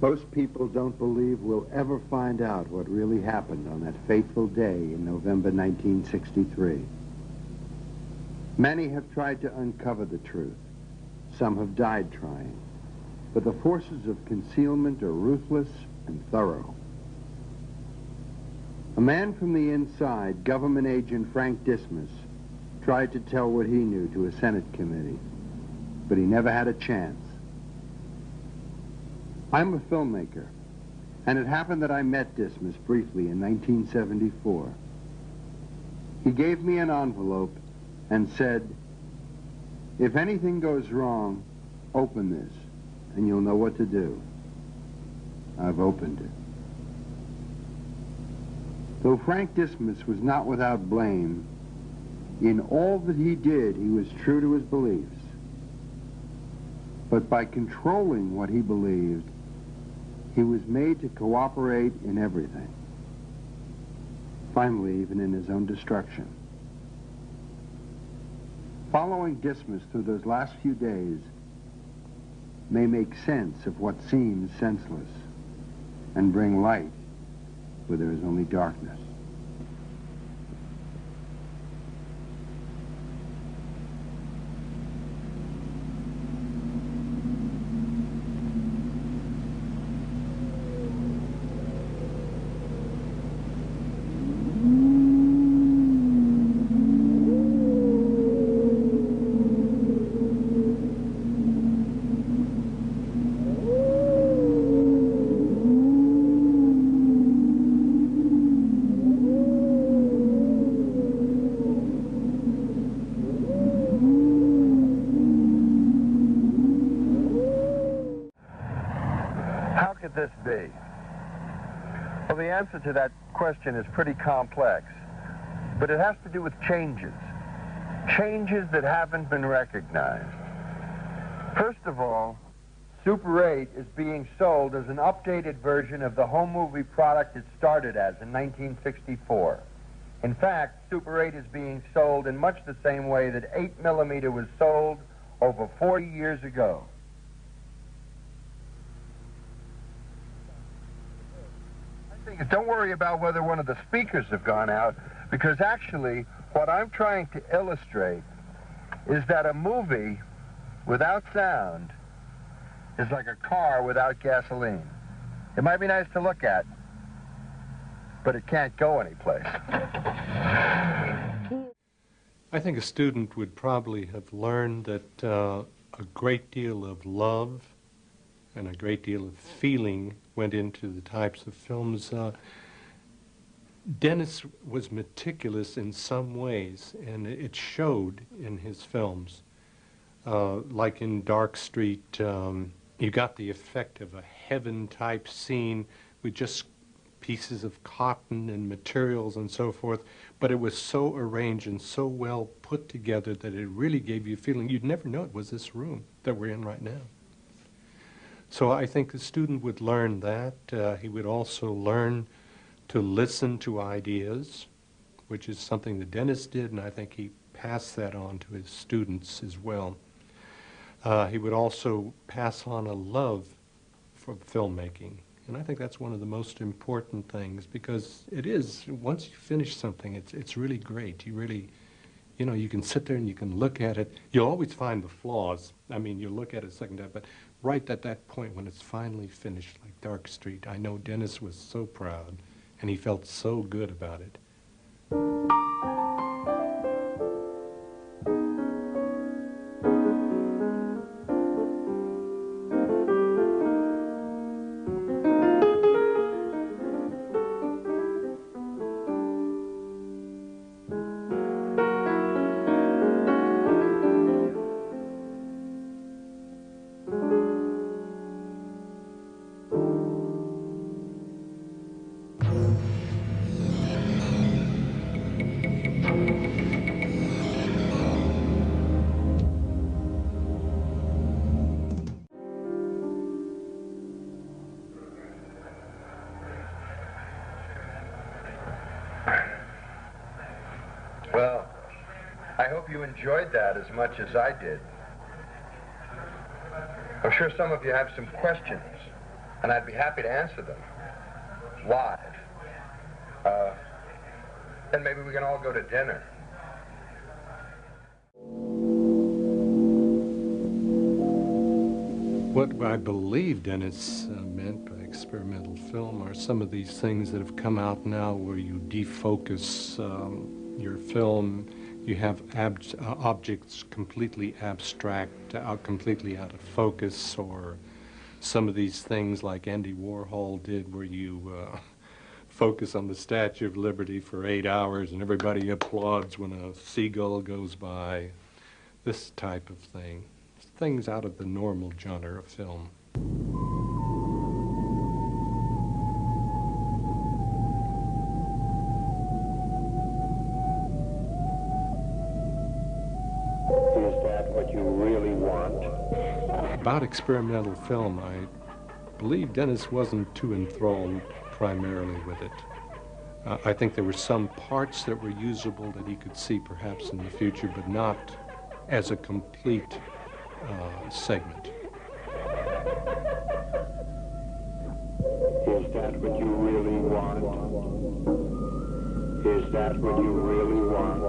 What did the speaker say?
Most people don't believe we'll ever find out what really happened on that fateful day in November 1963. Many have tried to uncover the truth. Some have died trying. But the forces of concealment are ruthless and thorough. A man from the inside, government agent Frank Dismas, tried to tell what he knew to a Senate committee, but he never had a chance. I'm a filmmaker, and it happened that I met Dismas briefly in 1974. He gave me an envelope and said, "If anything goes wrong, open this, and you'll know what to do." I've opened it. Though Frank Dismas was not without blame, in all that he did, he was true to his beliefs. But by controlling what he believed, he was made to cooperate in everything. Finally, even in his own destruction. Following Dismas through those last few days may make sense of what seems senseless and bring light where there is only darkness. This be? Well, the answer to that question is pretty complex, but it has to do with changes that haven't been recognized. First of all, Super 8 is being sold as an updated version of the home movie product it started as in 1964. In fact, Super 8 is being sold in much the same way that 8mm was sold over 40 years ago. Don't worry about whether one of the speakers have gone out, because actually what I'm trying to illustrate is that a movie without sound is like a car without gasoline. It might be nice to look at, but it can't go anyplace. I think a student would probably have learned that a great deal of love and a great deal of feeling went into the types of films. Dennis was meticulous in some ways, and it showed in his films. Like in Dark Street, you got the effect of a heaven-type scene with just pieces of cotton and materials and so forth, but it was so arranged and so well put together that it really gave you a feeling you'd never know it was this room that we're in right now. So I think the student would learn that. He would also learn to listen to ideas, which is something that Dennis did, and I think he passed that on to his students as well. He would also pass on a love for filmmaking, and I think that's one of the most important things, because it is, once you finish something, it's really great. You you know, you can sit there and you can look at it. You'll always find the flaws. I mean, you look at it a second time, but right at that point when it's finally finished, like Dark Street, I know Dennis was so proud, and he felt so good about it. Well, I hope you enjoyed that as much as I did. I'm sure some of you have some questions, and I'd be happy to answer them live. Then maybe we can all go to dinner. What I believe Dennis meant by experimental film are some of these things that have come out now where you defocus your film. You have objects completely abstract, completely out of focus, or some of these things like Andy Warhol did where you focus on the Statue of Liberty for 8 hours and everybody applauds when a seagull goes by. This type of thing. Things out of the normal genre of film. Is that what you really want? About experimental film, I believe Dennis wasn't too enthralled primarily with it. I think there were some parts that were usable that he could see perhaps in the future, but not as a complete segment. Is that what you really want? Is that what you really want?